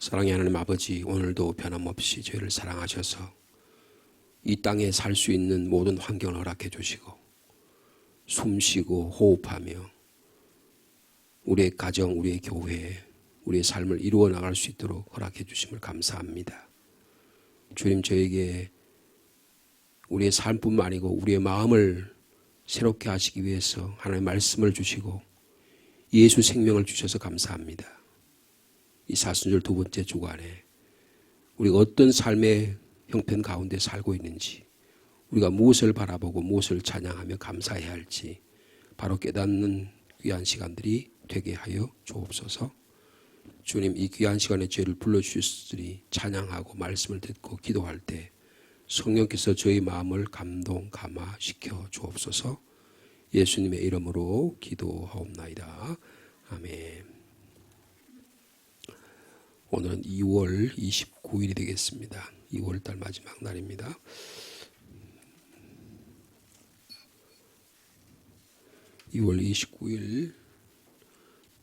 사랑의 하나님 아버지, 오늘도 변함없이 저희를 사랑하셔서 이 땅에 살 수 있는 모든 환경을 허락해 주시고 숨쉬고 호흡하며 우리의 가정, 우리의 교회, 우리의 삶을 이루어 나갈 수 있도록 허락해 주심을 감사합니다. 주님, 저에게 우리의 삶뿐만 아니고 우리의 마음을 새롭게 하시기 위해서 하나님의 말씀을 주시고 예수 생명을 주셔서 감사합니다. 이 사순절 두 번째 주간에 우리가 어떤 삶의 형편 가운데 살고 있는지, 우리가 무엇을 바라보고 무엇을 찬양하며 감사해야 할지 바로 깨닫는 귀한 시간들이 되게 하여 주옵소서. 주님, 이 귀한 시간에 저희를 불러주셨으니 찬양하고 말씀을 듣고 기도할 때 성령께서 저희 마음을 감동, 감화시켜 주옵소서. 예수님의 이름으로 기도하옵나이다. 아멘. 오늘은 2월 29일이 되겠습니다. 2월달 마지막 날입니다. (2월 29일)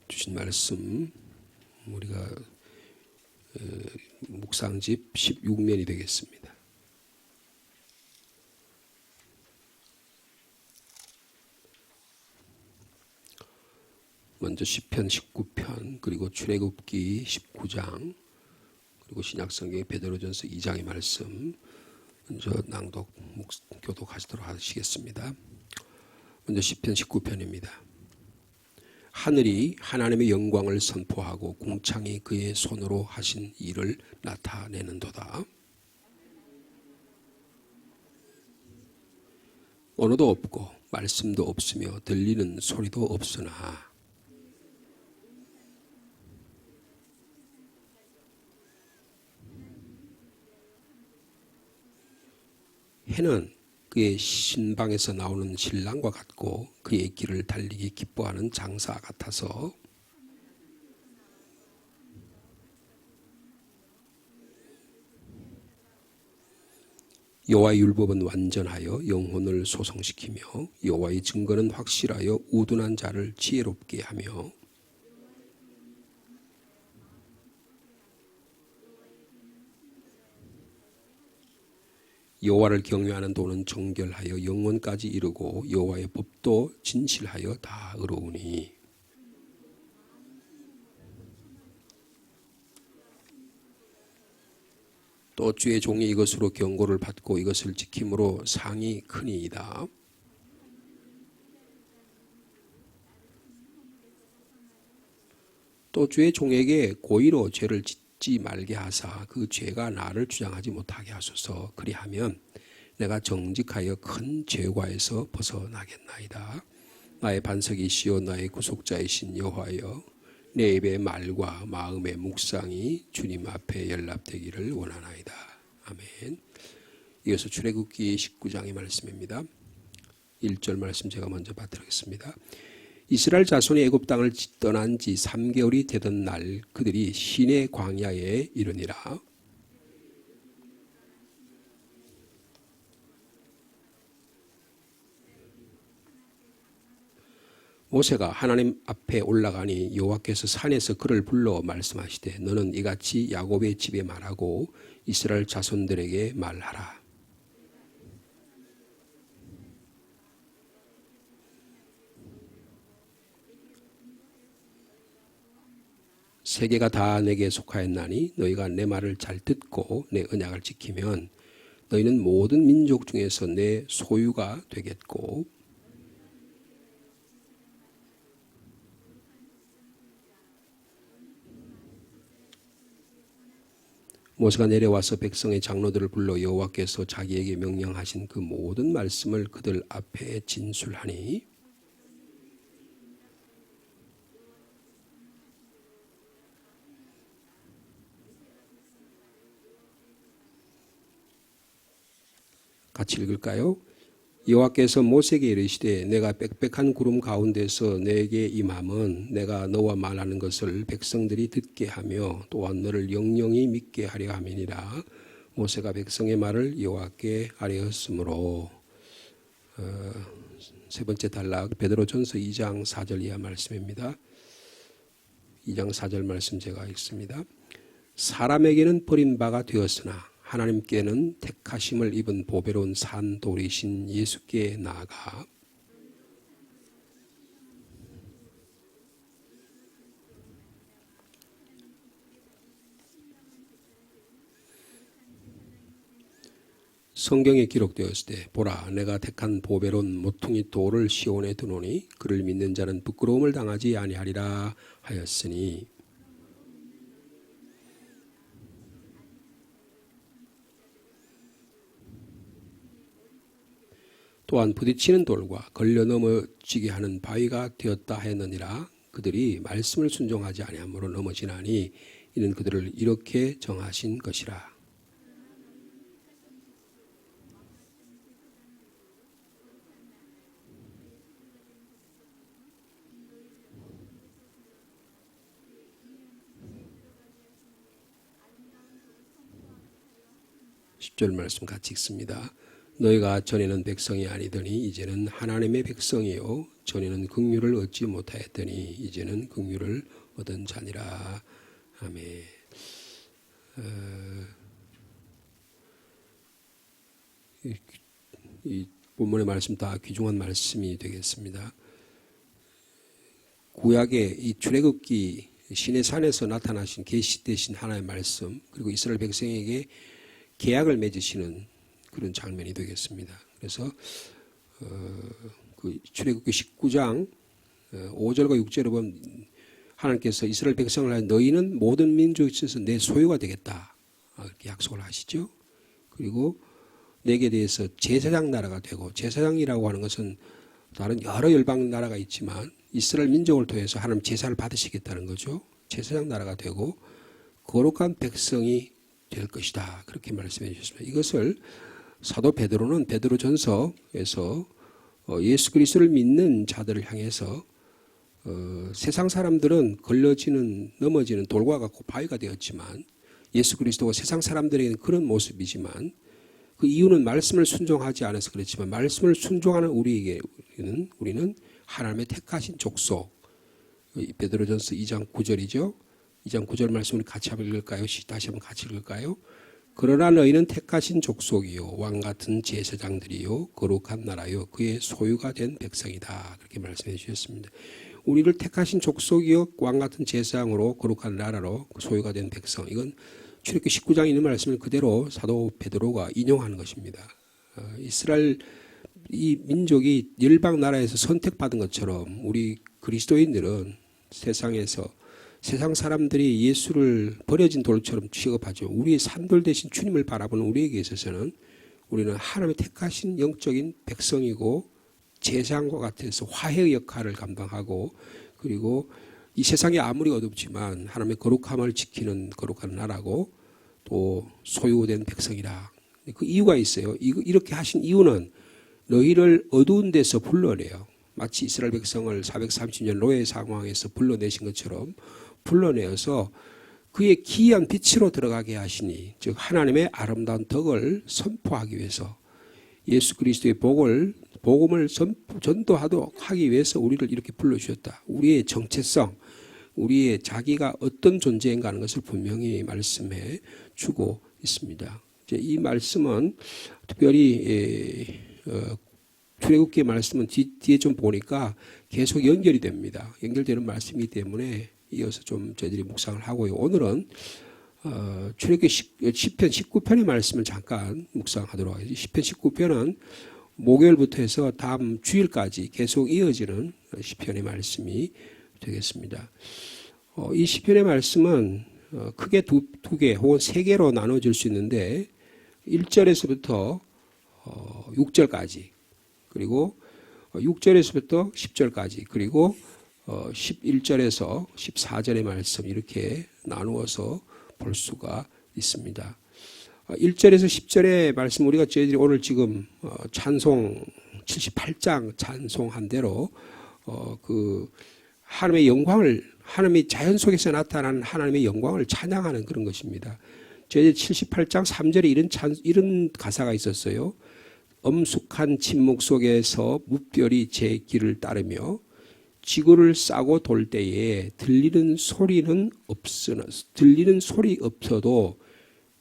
주신 말씀, 우리가 묵상집 16면이 되겠습니다. 먼저 시편 19편, 그리고 출애굽기 19장, 그리고 신약성경의 베드로전서 2장의 말씀 먼저 낭독, 교독하시도록 하시겠습니다. 먼저 시편 19편입니다. 하늘이 하나님의 영광을 선포하고 궁창이 그의 손으로 하신 일을 나타내는도다. 언어도 없고 말씀도 없으며 들리는 소리도 없으나 해는 그의 신방에서 나오는 신랑과 같고 그의 길을 달리기 기뻐하는 장사 같아서 여호와의 율법은 완전하여 영혼을 소성시키며 여호와의 증거는 확실하여 우둔한 자를 지혜롭게 하며 여호와를 경외하는 도는 정결하여 영원까지 이르고 여호와의 법도 진실하여 다 의로우니 또 주의 종이 이것으로 경고를 받고 이것을 지킴으로 상이 크니이다. 또 주의 종에게 고의로 죄를 짓지 말게 하사 그 죄가 나를 주장하지 못하게 하소서. 그리하면 내가 정직하여 큰 죄과에서 벗어나겠나이다. 나의 반석이시요 나의 구속자이신 여호와여, 내 입의 말과 마음의 묵상이 주님 앞에 연락되기를 원하나이다. 아멘. 이어서 출애굽기 19장의 말씀입니다. 1절 말씀 제가 먼저 받들겠습니다. 이스라엘 자손이 애굽 땅을 떠난 지 3개월이 되던 날 그들이 시내 광야에 이르니라. 모세가 하나님 앞에 올라가니 여호와께서 산에서 그를 불러 말씀하시되 너는 이같이 야곱의 집에 말하고 이스라엘 자손들에게 말하라. 세계가 다 내게 속하였나니 너희가 내 말을 잘 듣고 내 언약을 지키면 너희는 모든 민족 중에서 내 소유가 되겠고 모세가 내려와서 백성의 장로들을 불러 여호와께서 자기에게 명령하신 그 모든 말씀을 그들 앞에 진술하니 같이 읽을까요? 여호와께서 모세에게 이르시되 내가 빽빽한 구름 가운데서 내게 임함은 내가 너와 말하는 것을 백성들이 듣게 하며 또한 너를 영영히 믿게 하려 함이니라. 모세가 백성의 말을 여호와께 아뢰었으므로. 세 번째 단락 베드로전서 2장 4절 이하 말씀입니다. 2장 4절 말씀 제가 읽습니다. 사람에게는 버림바가 되었으나 하나님께는 택하심을 입은 보배로운 산돌이신 예수께 나아가 성경에 기록되었을 때 보라 내가 택한 보배로운 모퉁이 돌을 시온에 두노니 그를 믿는 자는 부끄러움을 당하지 아니하리라 하였으니 또한 부딪히는 돌과 걸려 넘어지게 하는 바위가 되었다 했느니라. 그들이 말씀을 순종하지 아니함으로 넘어지나니 이는 그들을 이렇게 정하신 것이라. 10절 말씀 같이 읽습니다. 너희가 전에는 백성이 아니더니 이제는 하나님의 백성이요 전에는 긍휼을 얻지 못하였더니 이제는 긍휼을 얻은 자니라. 아멘. 이 본문의 말씀 다 귀중한 말씀이 되겠습니다. 구약의 이 출애굽기 시내산에서 나타나신 계시되신 하나님의 말씀 그리고 이스라엘 백성에게 계약을 맺으시는 그런 장면이 되겠습니다. 그래서 그 출애굽기 19장 5절과 6절에 보면 하나님께서 이스라엘 백성을 하여 너희는 모든 민족에 있어서 내 소유가 되겠다 이렇게 약속을 하시죠. 그리고 내게 대해서 제사장 나라가 되고 제사장이라고 하는 것은 다른 여러 열방 나라가 있지만 이스라엘 민족을 통해서 하나님 제사를 받으시겠다는 거죠. 제사장 나라가 되고 거룩한 백성이 될 것이다. 그렇게 말씀해 주셨습니다. 이것을 사도 베드로는 베드로전서에서 예수 그리스도를 믿는 자들을 향해서 세상 사람들은 걸러지는 넘어지는 돌과 같고 바위가 되었지만 예수 그리스도가 세상 사람들에게는 그런 모습이지만 그 이유는 말씀을 순종하지 않아서 그렇지만 말씀을 순종하는 우리는 하나님의 택하신 족속. 베드로전서 2장 9절이죠. 2장 9절 말씀을 같이 한번 읽을까요? 다시 한번 같이 읽을까요? 그러나 너희는 택하신 족속이요 왕같은 제사장들이요 거룩한 나라요 그의 소유가 된 백성이다. 그렇게 말씀해 주셨습니다. 우리를 택하신 족속이요 왕같은 제사장으로 거룩한 나라로 소유가 된 백성. 이건 출애굽기 19장에 있는 말씀을 그대로 사도 베드로가 인용하는 것입니다. 이스라엘 이 민족이 열방 나라에서 선택받은 것처럼 우리 그리스도인들은 세상에서 세상 사람들이 예수를 버려진 돌처럼 취급하죠. 우리의 산돌 대신 주님을 바라보는 우리에게 있어서는 우리는 하나님의 택하신 영적인 백성이고 제사장과 같아서 화해의 역할을 감당하고 그리고 이 세상이 아무리 어둡지만 하나님의 거룩함을 지키는 거룩한 나라고 또 소유된 백성이라. 그 이유가 있어요. 이렇게 하신 이유는 너희를 어두운 데서 불러내요. 마치 이스라엘 백성을 430년 노예 상황에서 불러내신 것처럼 불러내어서 그의 기이한 빛으로 들어가게 하시니 즉 하나님의 아름다운 덕을 선포하기 위해서 예수 그리스도의 복음을 전도하도록 하기 위해서 우리를 이렇게 불러주셨다. 우리의 정체성, 우리의 자기가 어떤 존재인가 하는 것을 분명히 말씀해 주고 있습니다. 이제 이 말씀은 특별히 출애굽기 말씀은 뒤에 좀 보니까 계속 연결이 됩니다. 연결되는 말씀이기 때문에 이어서 좀 저희들이 묵상을 하고요. 오늘은 출애굽기 시편 19편의 말씀을 잠깐 묵상하도록 하겠습니다. 시편 19편은 목요일부터 해서 다음 주일까지 계속 이어지는 시편의 말씀이 되겠습니다. 이 시편의 말씀은 크게 두 개 혹은 세 개로 나눠질 수 있는데 1절에서부터 6절까지 그리고 6절에서부터 10절까지 그리고 11절에서 14절의 말씀 이렇게 나누어서 볼 수가 있습니다. 1절에서 10절의 말씀 우리가 저희들이 오늘 지금 찬송 78장 찬송한 대로 그 하나님의 영광을 하나님의 자연 속에서 나타나는 하나님의 영광을 찬양하는 그런 것입니다. 저희들 78장 3절에 이런 가사가 있었어요. 엄숙한 침묵 속에서 무별이 제 길을 따르며 지구를 싸고 돌 때에 들리는 소리는 없어도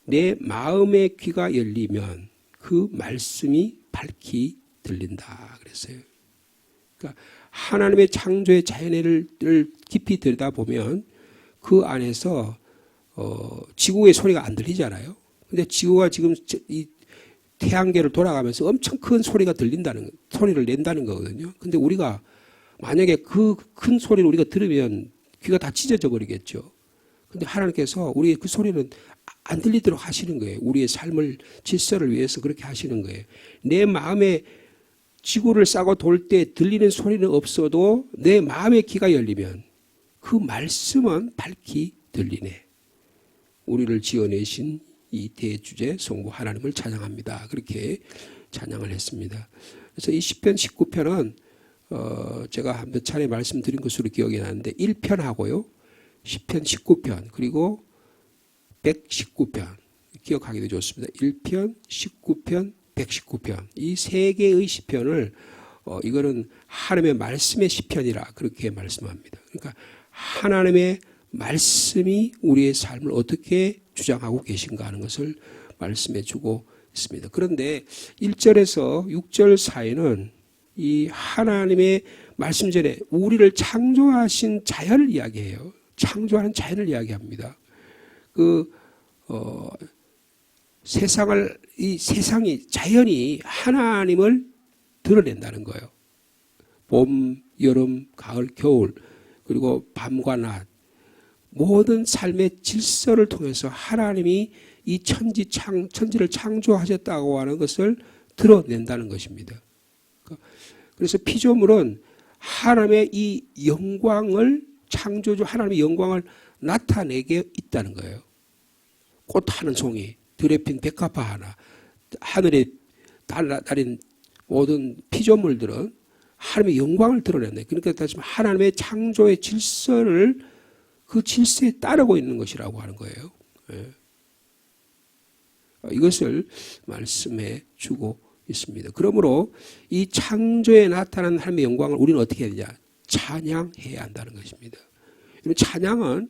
내 마음의 귀가 열리면 그 말씀이 밝히 들린다 그랬어요. 그러니까 하나님의 창조의 자연을 깊이 들여다보면 그 안에서 지구의 소리가 안 들리잖아요. 근데 지구가 지금 이 태양계를 돌아가면서 엄청 큰 소리가 소리를 낸다는 거거든요. 근데 우리가 만약에 그 큰 소리를 우리가 들으면 귀가 다 찢어져 버리겠죠. 근데 하나님께서 우리의 그 소리는 안 들리도록 하시는 거예요. 우리의 삶을 질서를 위해서 그렇게 하시는 거예요. 내 마음에 지구를 싸고 돌 때 들리는 소리는 없어도 내 마음의 귀가 열리면 그 말씀은 밝히 들리네. 우리를 지어내신 이 대주제 성부 하나님을 찬양합니다. 그렇게 찬양을 했습니다. 그래서 이 시편 19편은 제가 몇 차례 말씀드린 것으로 기억이 나는데 1편하고요. 시편 19편 그리고 119편 기억하기도 좋습니다. 1편, 19편, 119편 이 세 개의 시편을 이거는 하나님의 말씀의 시편이라 그렇게 말씀합니다. 그러니까 하나님의 말씀이 우리의 삶을 어떻게 주장하고 계신가 하는 것을 말씀해 주고 있습니다. 그런데 1절에서 6절 사이는 이 하나님의 말씀 전에 우리를 창조하신 자연을 이야기해요. 창조하는 자연을 이야기합니다. 세상이 자연이 하나님을 드러낸다는 거예요. 봄, 여름, 가을, 겨울 그리고 밤과 낮 모든 삶의 질서를 통해서 하나님이 이 천지를 창조하셨다고 하는 것을 드러낸다는 것입니다. 그래서 피조물은 하나님의 이 영광을 창조주 하나님의 영광을 나타내게 있다는 거예요. 꽃 하는 송이, 들에 핀 백합화 하나, 하늘에 날인 모든 피조물들은 하나님의 영광을 드러낸다. 그러니까 다시 하나님의 창조의 질서를 그 질서에 따르고 있는 것이라고 하는 거예요. 이것을 말씀해 주고 있습니다. 그러므로 이 창조에 나타난 하나님의 영광을 우리는 어떻게 해야 되냐? 찬양해야 한다는 것입니다. 찬양은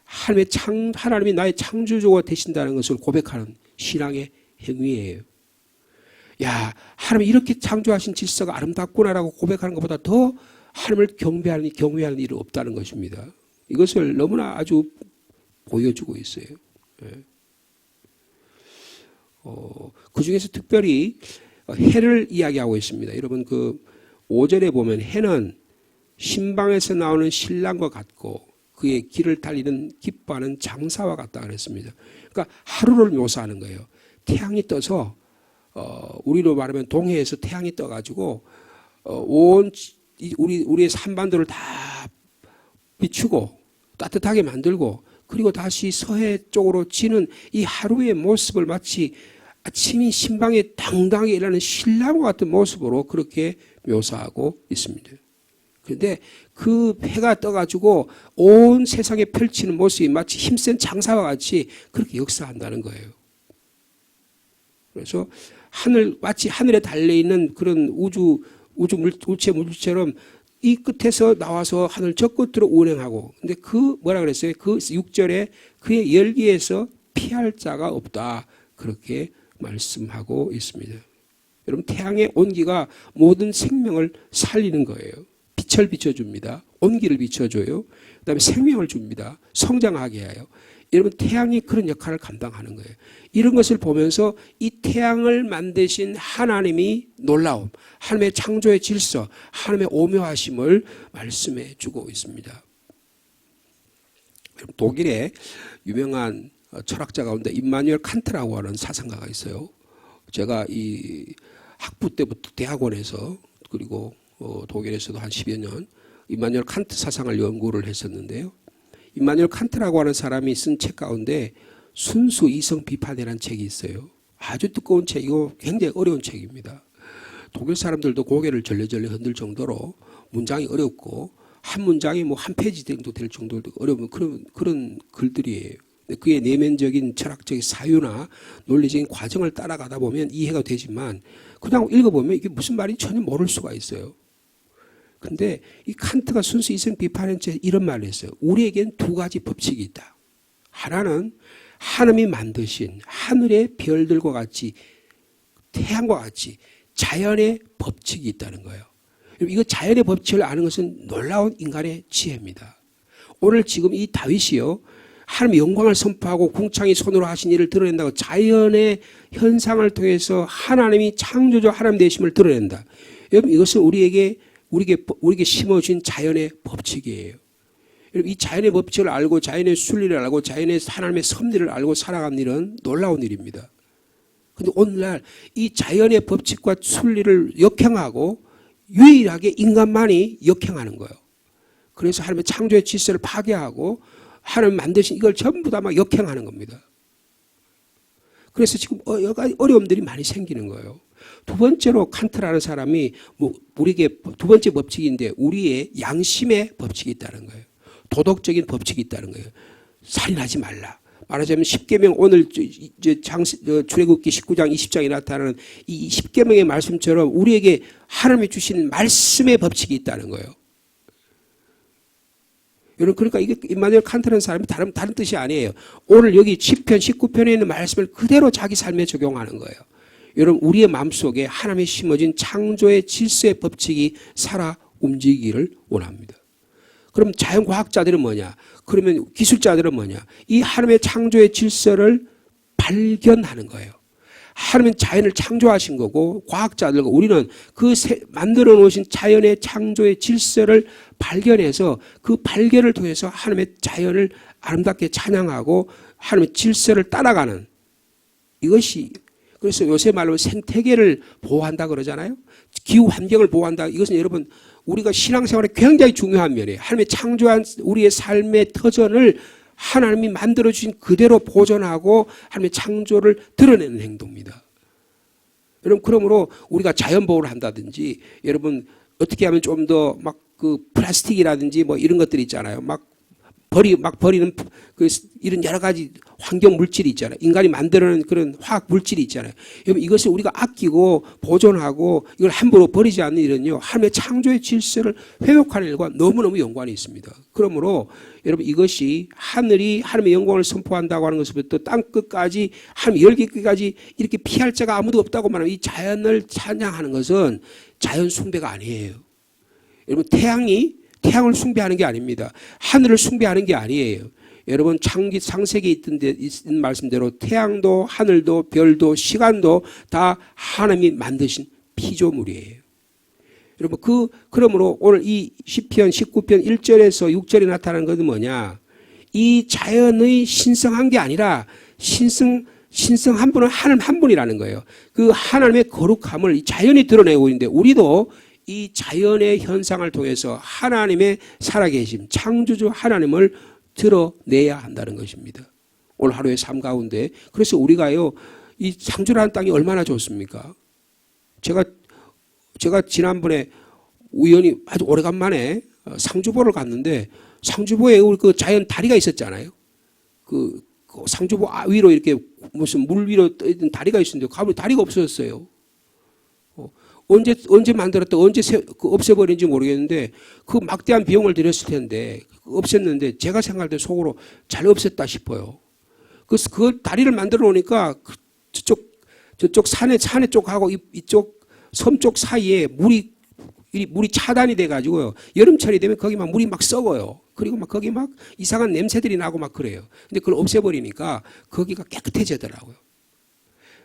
하나님이 나의 창조주가 되신다는 것을 고백하는 신앙의 행위예요. 야, 하나님이 이렇게 창조하신 질서가 아름답구나라고 고백하는 것보다 더 하나님을 경외하는 일은 없다는 것입니다. 이것을 너무나 아주 보여주고 있어요. 그 중에서 특별히 해를 이야기하고 있습니다. 여러분 5절에 보면 해는 신방에서 나오는 신랑과 같고 그의 길을 달리는 기뻐하는 장사와 같다 그랬습니다. 그러니까 하루를 묘사하는 거예요. 태양이 떠서 우리로 말하면 동해에서 태양이 떠가지고 우리의 산반도를 다 비추고 따뜻하게 만들고 그리고 다시 서해 쪽으로 지는 이 하루의 모습을 마치 아침이 신방에 당당하게 일하는 신랑과 같은 모습으로 그렇게 묘사하고 있습니다. 그런데 그 해가 떠가지고 온 세상에 펼치는 모습이 마치 힘센 장사와 같이 그렇게 역사한다는 거예요. 그래서 마치 하늘에 달려있는 그런 울체 물체처럼 이 끝에서 나와서 하늘 저 끝으로 운행하고 근데 뭐라 그랬어요? 그 6절에 그의 열기에서 피할 자가 없다. 그렇게 말씀하고 있습니다. 여러분 태양의 온기가 모든 생명을 살리는 거예요. 빛을 비춰줍니다. 온기를 비춰줘요. 그다음에 생명을 줍니다. 성장하게 해요. 여러분 태양이 그런 역할을 감당하는 거예요. 이런 것을 보면서 이 태양을 만드신 하나님이 놀라움, 하나님의 창조의 질서, 하나님의 오묘하심을 말씀해 주고 있습니다. 독일의 유명한 철학자 가운데 임마누엘 칸트라고 하는 사상가가 있어요. 제가 이 학부 때부터 대학원에서 그리고 독일에서도 한 10여 년 임마누엘 칸트 사상을 연구를 했었는데요. 임마누엘 칸트라고 하는 사람이 쓴 책 가운데 순수 이성 비판이라는 책이 있어요. 아주 두꺼운 책이고 굉장히 어려운 책입니다. 독일 사람들도 고개를 절레절레 흔들 정도로 문장이 어렵고 한 문장이 한 페이지 정도 될 정도로 어려운 그런 글들이에요. 그의 내면적인 철학적인 사유나 논리적인 과정을 따라가다 보면 이해가 되지만 그냥 읽어보면 이게 무슨 말인지 전혀 모를 수가 있어요. 근데 이 칸트가 순수 이성 비판한 채 이런 말을 했어요. 우리에겐 두 가지 법칙이 있다. 하나는 하나님이 만드신 하늘의 별들과 같이 태양과 같이 자연의 법칙이 있다는 거예요. 이거 자연의 법칙을 아는 것은 놀라운 인간의 지혜입니다. 오늘 지금 이 다윗이요, 하나님의 영광을 선포하고 궁창이 손으로 하신 일을 드러낸다고 자연의 현상을 통해서 하나님이 창조주 하나님 되심을 드러낸다. 여러분, 이것은 우리에게 심어준 자연의 법칙이에요. 여러분, 이 자연의 법칙을 알고 자연의 순리를 알고 자연의 하나님의 섭리를 알고 살아가는 일은 놀라운 일입니다. 그런데 오늘날 이 자연의 법칙과 순리를 역행하고 유일하게 인간만이 역행하는 거예요. 그래서 하나님의 창조의 질서를 파괴하고 하나님 만드신 이걸 전부 다 막 역행하는 겁니다. 그래서 지금 여러 가지 어려움들이 많이 생기는 거예요. 두 번째로 칸트라는 사람이 우리에게 두 번째 법칙인데 우리의 양심의 법칙이 있다는 거예요. 도덕적인 법칙이 있다는 거예요. 살인하지 말라. 말하자면 10계명 오늘 출애굽기 19장 20장에 나타나는 이 10계명의 말씀처럼 우리에게 하나님이 주신 말씀의 법칙이 있다는 거예요. 여러분, 그러니까 이게 임마누엘 칸트라는 사람이 다른 뜻이 아니에요. 오늘 여기 10편 19편에 있는 말씀을 그대로 자기 삶에 적용하는 거예요. 여러분, 우리의 마음속에 하나님이 심어진 창조의 질서의 법칙이 살아 움직이기를 원합니다. 그럼 자연과학자들은 뭐냐? 그러면 기술자들은 뭐냐? 이 하나님의 창조의 질서를 발견하는 거예요. 하나님은 자연을 창조하신 거고 과학자들과 우리는 그 만들어 놓으신 자연의 창조의 질서를 발견해서 그 발견을 통해서 하나님의 자연을 아름답게 찬양하고 하나님의 질서를 따라가는 이것이, 그래서 요새 말로 생태계를 보호한다 그러잖아요. 기후 환경을 보호한다. 이것은 여러분 우리가 신앙생활에 굉장히 중요한 면이에요. 하나님의 창조한 우리의 삶의 터전을 하나님이 만들어주신 그대로 보존하고 하나님의 창조를 드러내는 행동입니다. 여러분, 그러므로 우리가 자연보호를 한다든지, 여러분 어떻게 하면 좀 더 막 그 플라스틱이라든지 뭐 이런 것들이 있잖아요. 막 버리는 그 이런 여러 가지 환경 물질이 있잖아요. 인간이 만들어낸 그런 화학 물질이 있잖아요. 여러분, 이것을 우리가 아끼고 보존하고 이걸 함부로 버리지 않는 일은요, 하나님의 창조의 질서를 회복하는 일과 너무너무 연관이 있습니다. 그러므로 여러분, 이것이 하늘이 하나님의 영광을 선포한다고 하는 것부터 땅 끝까지 하나님 열기 끝까지 이렇게 피할 자가 아무도 없다고 말하면 이 자연을 찬양하는 것은 자연 숭배가 아니에요. 여러분, 태양을 숭배하는 게 아닙니다. 하늘을 숭배하는 게 아니에요. 여러분, 창세기에 있던 말씀대로 태양도 하늘도 별도 시간도 다 하나님이 만드신 피조물이에요. 여러분, 그러므로 오늘 이 시편 19편 1절에서 6절에 나타나는 것은 뭐냐? 이 자연의 신성한 게 아니라 신성한 분은 하나님 한 분이라는 거예요. 그 하나님의 거룩함을 이 자연이 드러내고 있는데 우리도 이 자연의 현상을 통해서 하나님의 살아계심, 창조주 하나님을 드러내야 한다는 것입니다. 오늘 하루의 삶 가운데. 그래서 우리가요, 이 상주라는 땅이 얼마나 좋습니까? 제가 지난번에 우연히 아주 오래간만에 상주보를 갔는데 상주보에 우리 그 자연 다리가 있었잖아요. 그 상주보 위로 이렇게 무슨 물 위로 떠있는 다리가 있었는데 가보니 다리가 없어졌어요. 언제 만들었다, 언제 없애버린지 모르겠는데 그 막대한 비용을 들였을 텐데 없앴는데 제가 생각할 때 속으로 잘 없앴다 싶어요. 그 다리를 만들어 놓으니까 저쪽 산에 쪽하고 이쪽 섬 쪽 사이에 물이 차단이 돼가지고요. 여름철이 되면 거기 막 물이 막 썩어요. 그리고 막 거기 막 이상한 냄새들이 나고 막 그래요. 근데 그걸 없애버리니까 거기가 깨끗해지더라고요.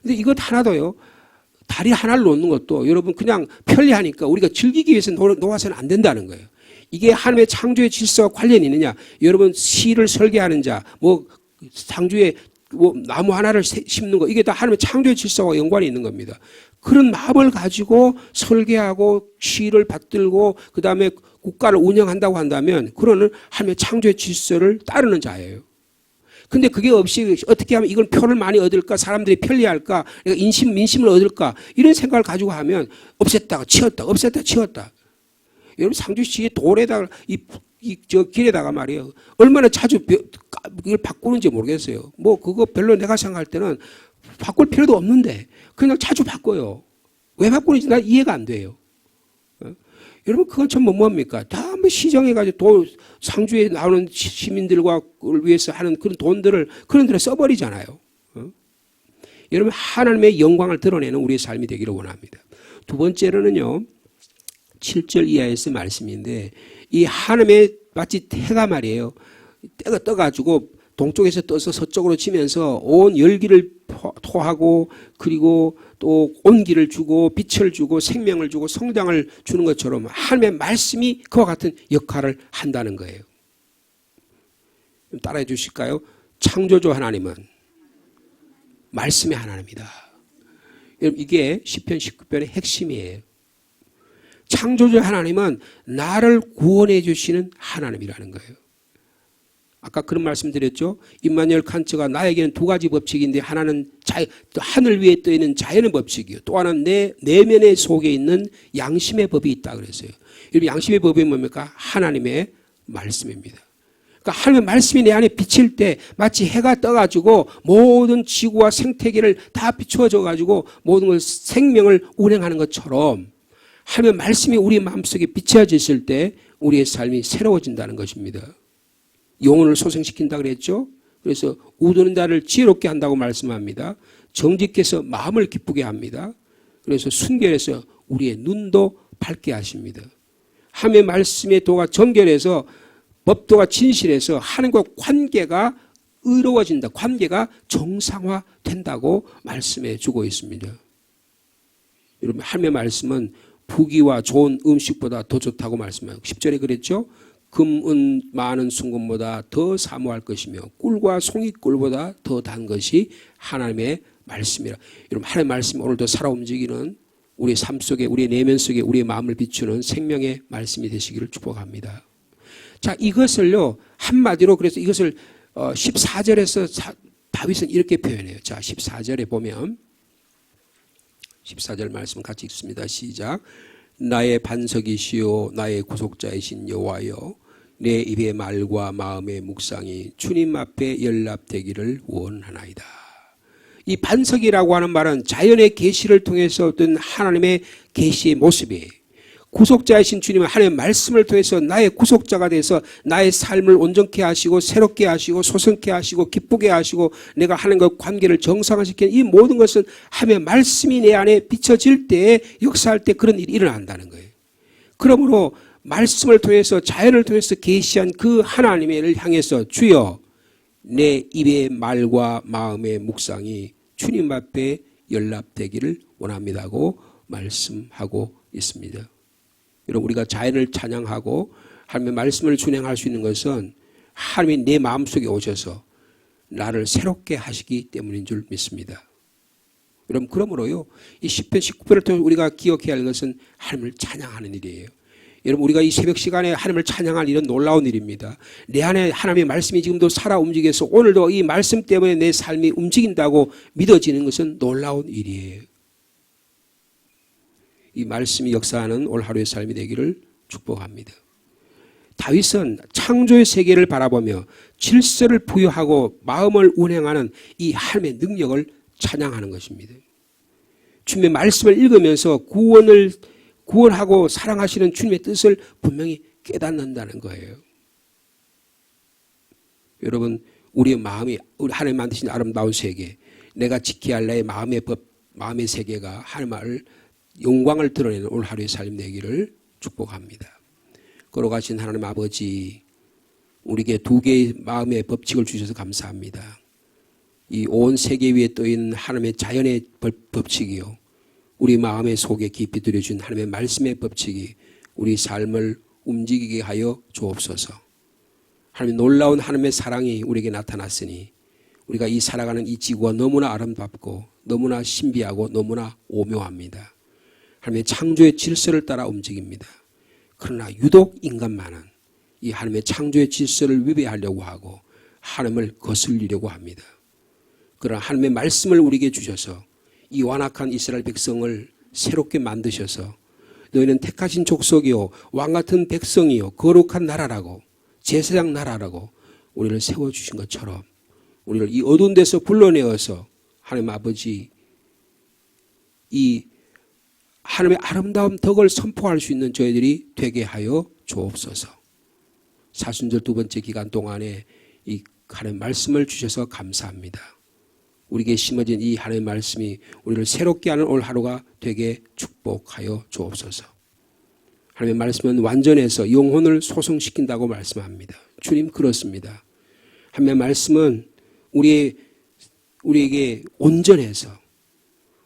근데 이것 하나도요, 다리 하나를 놓는 것도 여러분 그냥 편리하니까 우리가 즐기기 위해서 놓아서는 안 된다는 거예요. 이게 하나님의 창조의 질서와 관련이 있느냐? 여러분, 시를 설계하는 자, 상주에 나무 하나를 심는 거, 이게 다 하나님의 창조의 질서와 연관이 있는 겁니다. 그런 마음을 가지고 설계하고 시를 받들고 그 다음에 국가를 운영한다고 한다면 그거는 하나님의 창조의 질서를 따르는 자예요. 근데 그게 없이 어떻게 하면 이걸 표를 많이 얻을까, 사람들이 편리할까, 민심을 얻을까, 이런 생각을 가지고 하면 없앴다가 치웠다, 없앴다 치웠다. 여러분, 상주시의 돌에다가 저 길에다가 말이에요, 얼마나 자주 이걸 바꾸는지 모르겠어요. 그거 별로 내가 생각할 때는 바꿀 필요도 없는데 그냥 자주 바꿔요. 왜 바꾸는지 난 이해가 안 돼요. 여러분 그건 전부 뭡니까? 다 뭐 시정해가지고 상주에 나오는 시민들과 그걸 위해서 하는 그런 돈들을 그런 데로 써버리잖아요. 여러분 하나님의 영광을 드러내는 우리의 삶이 되기를 원합니다. 두 번째로는요. 7절 이하에서 말씀인데 이 하나님의 마치 태가 말이에요. 때가 떠가지고 동쪽에서 떠서 서쪽으로 치면서 온 열기를 토하고 그리고 또 온기를 주고 빛을 주고 생명을 주고 성장을 주는 것처럼 하나님의 말씀이 그와 같은 역할을 한다는 거예요. 따라해 주실까요? 창조주 하나님은 말씀의 하나님이다. 여러분 이게 시편 19편의 핵심이에요. 창조주 하나님은 나를 구원해 주시는 하나님이라는 거예요. 아까 그런 말씀 드렸죠. 임마누엘 칸트가 나에게는 두 가지 법칙인데 하나는 하늘 위에 떠 있는 자연의 법칙이요. 또 하나는 내 내면의 속에 있는 양심의 법이 있다 그랬어요. 여러분 양심의 법이 뭡니까? 하나님의 말씀입니다. 그러니까 하나님의 말씀이 내 안에 비칠 때 마치 해가 떠가지고 모든 지구와 생태계를 다 비추어져 가지고 모든 걸 생명을 운행하는 것처럼 하나님의 말씀이 우리 마음속에 비춰졌을 때 우리의 삶이 새로워진다는 것입니다. 영혼을 소생시킨다 그랬죠. 그래서 우두는 자를 지혜롭게 한다고 말씀합니다. 정직해서 마음을 기쁘게 합니다. 그래서 순결해서 우리의 눈도 밝게 하십니다. 하나님의 말씀의 도가 정결해서 법도가 진실해서 하나님과 관계가 의로워진다. 관계가 정상화된다고 말씀해 주고 있습니다. 여러분 하나님의 말씀은 부귀와 좋은 음식보다 더 좋다고 말씀해요. 10절에 그랬죠. 금, 은 많은 순금보다 더 사모할 것이며 꿀과 송이꿀보다 더 단 것이 하나님의 말씀이라. 여러분 하나님의 말씀이 오늘도 살아 움직이는 우리의 삶 속에 우리의 내면 속에 우리의 마음을 비추는 생명의 말씀이 되시기를 축복합니다. 자 이것을요 한마디로 그래서 이것을 14절에서 다윗은 이렇게 표현해요. 자 14절에 보면 14절 말씀 같이 읽습니다. 시작. 나의 반석이시요 나의 구속자이신 여호와여 내 입의 말과 마음의 묵상이 주님 앞에 연락되기를 원하나이다. 이 반석이라고 하는 말은 자연의 계시를 통해서 어떤 하나님의 계시의 모습이에요. 구속자이신 주님은 하나님의 말씀을 통해서 나의 구속자가 돼서 나의 삶을 온전케 하시고 새롭게 하시고 소성케 하시고 기쁘게 하시고 내가 하나님과 관계를 정상화시키는 이 모든 것은 하나님의 말씀이 내 안에 비춰질 때에 역사할 때 그런 일이 일어난다는 거예요. 그러므로 말씀을 통해서 자연을 통해서 계시한 그 하나님을 향해서 주여 내 입의 말과 마음의 묵상이 주님 앞에 연락되기를 원합니다고 말씀하고 있습니다. 여러분 우리가 자연을 찬양하고 하나님의 말씀을 준행할 수 있는 것은 하나님이 내 마음속에 오셔서 나를 새롭게 하시기 때문인 줄 믿습니다. 여러분 그러므로요 이 10편 19편을 통해 우리가 기억해야 할 것은 하나님을 찬양하는 일이에요. 여러분 우리가 이 새벽 시간에 하나님을 찬양할 일은 놀라운 일입니다. 내 안에 하나님의 말씀이 지금도 살아 움직여서 오늘도 이 말씀 때문에 내 삶이 움직인다고 믿어지는 것은 놀라운 일이에요. 이 말씀이 역사하는 올 하루의 삶이 되기를 축복합니다. 다윗은 창조의 세계를 바라보며 질서를 부여하고 마음을 운행하는 이 하나님의 능력을 찬양하는 것입니다. 주님의 말씀을 읽으면서 구원하고 사랑하시는 주님의 뜻을 분명히 깨닫는다는 거예요. 여러분 우리의 마음이 우리 하나님 만드신 아름다운 세계 내가 지켜야 할 나의 마음의 법 마음의 세계가 하나님을 영광을 드러내는 오늘 하루의 삶 되기를 축복합니다. 걸어가신 하나님 아버지 우리에게 두 개의 마음의 법칙을 주셔서 감사합니다. 이 온 세계 위에 떠있는 하나님의 자연의 법칙이요 우리 마음의 속에 깊이 들여준 하나님의 말씀의 법칙이 우리 삶을 움직이게 하여 주옵소서. 하나님의 놀라운 하나님의 사랑이 우리에게 나타났으니 우리가 이 살아가는 이 지구가 너무나 아름답고 너무나 신비하고 너무나 오묘합니다. 하나님의 창조의 질서를 따라 움직입니다. 그러나 유독 인간만은 이 하나님의 창조의 질서를 위배하려고 하고 하나님을 거슬리려고 합니다. 그러나 하나님의 말씀을 우리에게 주셔서 이 완악한 이스라엘 백성을 새롭게 만드셔서 너희는 택하신 족속이요 왕같은 백성이요 거룩한 나라라고 제사장 나라라고 우리를 세워주신 것처럼 우리를 이 어두운 데서 불러내어서 하나님 아버지 이 하나님의 아름다운 덕을 선포할 수 있는 저희들이 되게 하여 주옵소서. 사순절 두 번째 기간 동안에 이 하나님의 말씀을 주셔서 감사합니다. 우리에게 심어진 이 하나님의 말씀이 우리를 새롭게 하는 올 하루가 되게 축복하여 주옵소서. 하나님의 말씀은 완전해서 영혼을 소성시킨다고 말씀합니다. 주님 그렇습니다. 하나님의 말씀은 우리에게 온전해서,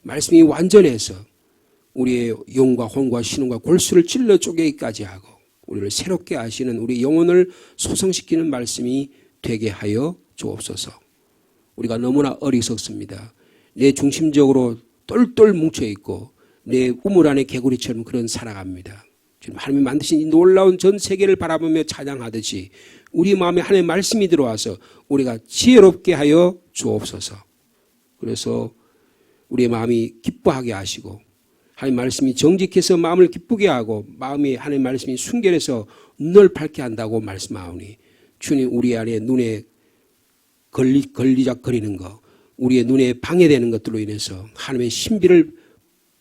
말씀이 완전해서 우리의 영과 혼과 신혼과 골수를 찔러 쪼개기까지 하고 우리를 새롭게 하시는 우리 영혼을 소성시키는 말씀이 되게 하여 주옵소서. 우리가 너무나 어리석습니다. 내 중심적으로 똘똘 뭉쳐있고 내 우물 안에 개구리처럼 그런 살아갑니다. 지금 하나님이 만드신 이 놀라운 전 세계를 바라보며 찬양하듯이 우리 마음에 하나님의 말씀이 들어와서 우리가 지혜롭게 하여 주옵소서. 그래서 우리의 마음이 기뻐하게 하시고 하나님의 말씀이 정직해서 마음을 기쁘게 하고 마음이 하나님의 말씀이 순결해서 눈을 밝게 한다고 말씀하오니 주님 우리 안에 눈에 걸리적거리는 것, 우리의 눈에 방해되는 것들로 인해서 하나님의 신비를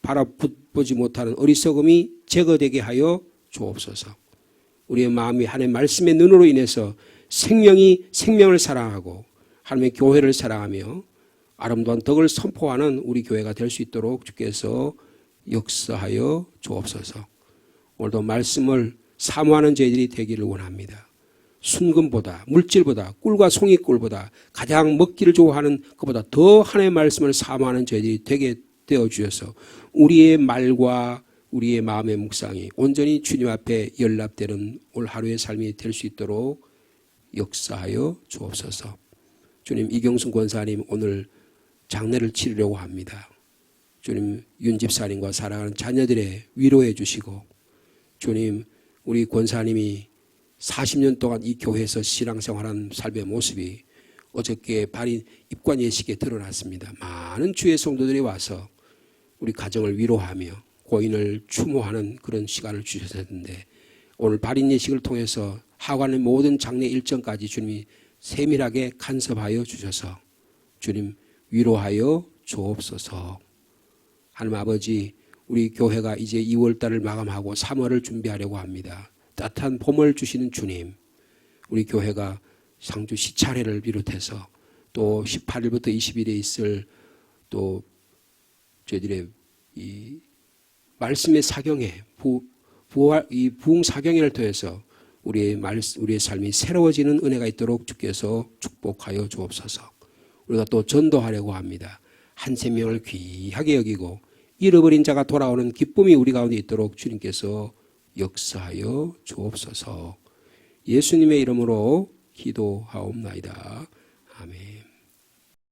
바라보지 못하는 어리석음이 제거되게 하여 주옵소서. 우리의 마음이 하나님의 말씀의 눈으로 인해서 생명을 사랑하고 하나님의 교회를 사랑하며 아름다운 덕을 선포하는 우리 교회가 될 수 있도록 주께서 역사하여 주옵소서. 오늘도 말씀을 사모하는 저희들이 되기를 원합니다. 순금보다 물질보다 꿀과 송이꿀보다 가장 먹기를 좋아하는 것보다 더 하나님의 말씀을 사모하는 저희들이 되게 되어 주셔서 우리의 말과 우리의 마음의 묵상이 온전히 주님 앞에 연락되는 올 하루의 삶이 될 수 있도록 역사하여 주옵소서. 주님 이경순 권사님 오늘 장례를 치르려고 합니다. 주님 윤 집사님과 사랑하는 자녀들의 위로해 주시고 주님 우리 권사님이 40년 동안 이 교회에서 신앙생활한 삶의 모습이 어저께 발인 입관 예식에 드러났습니다. 많은 주의 성도들이 와서 우리 가정을 위로하며 고인을 추모하는 그런 시간을 주셨는데 오늘 발인 예식을 통해서 하관의 모든 장례 일정까지 주님이 세밀하게 간섭하여 주셔서 주님 위로하여 주옵소서. 하나님 아버지 우리 교회가 이제 2월달을 마감하고 3월을 준비하려고 합니다. 따뜻한 봄을 주시는 주님, 우리 교회가 상주 시차례를 비롯해서 또 18일부터 20일에 있을 또 저희들의 이 말씀의 사경회, 이 부흥 사경회를 통해서 우리의 삶이 새로워지는 은혜가 있도록 주께서 축복하여 주옵소서. 우리가 또 전도하려고 합니다. 한 생명을 귀하게 여기고 잃어버린 자가 돌아오는 기쁨이 우리 가운데 있도록 주님께서 역사하여 주옵소서. 예수님의 이름으로 기도하옵나이다. 아멘.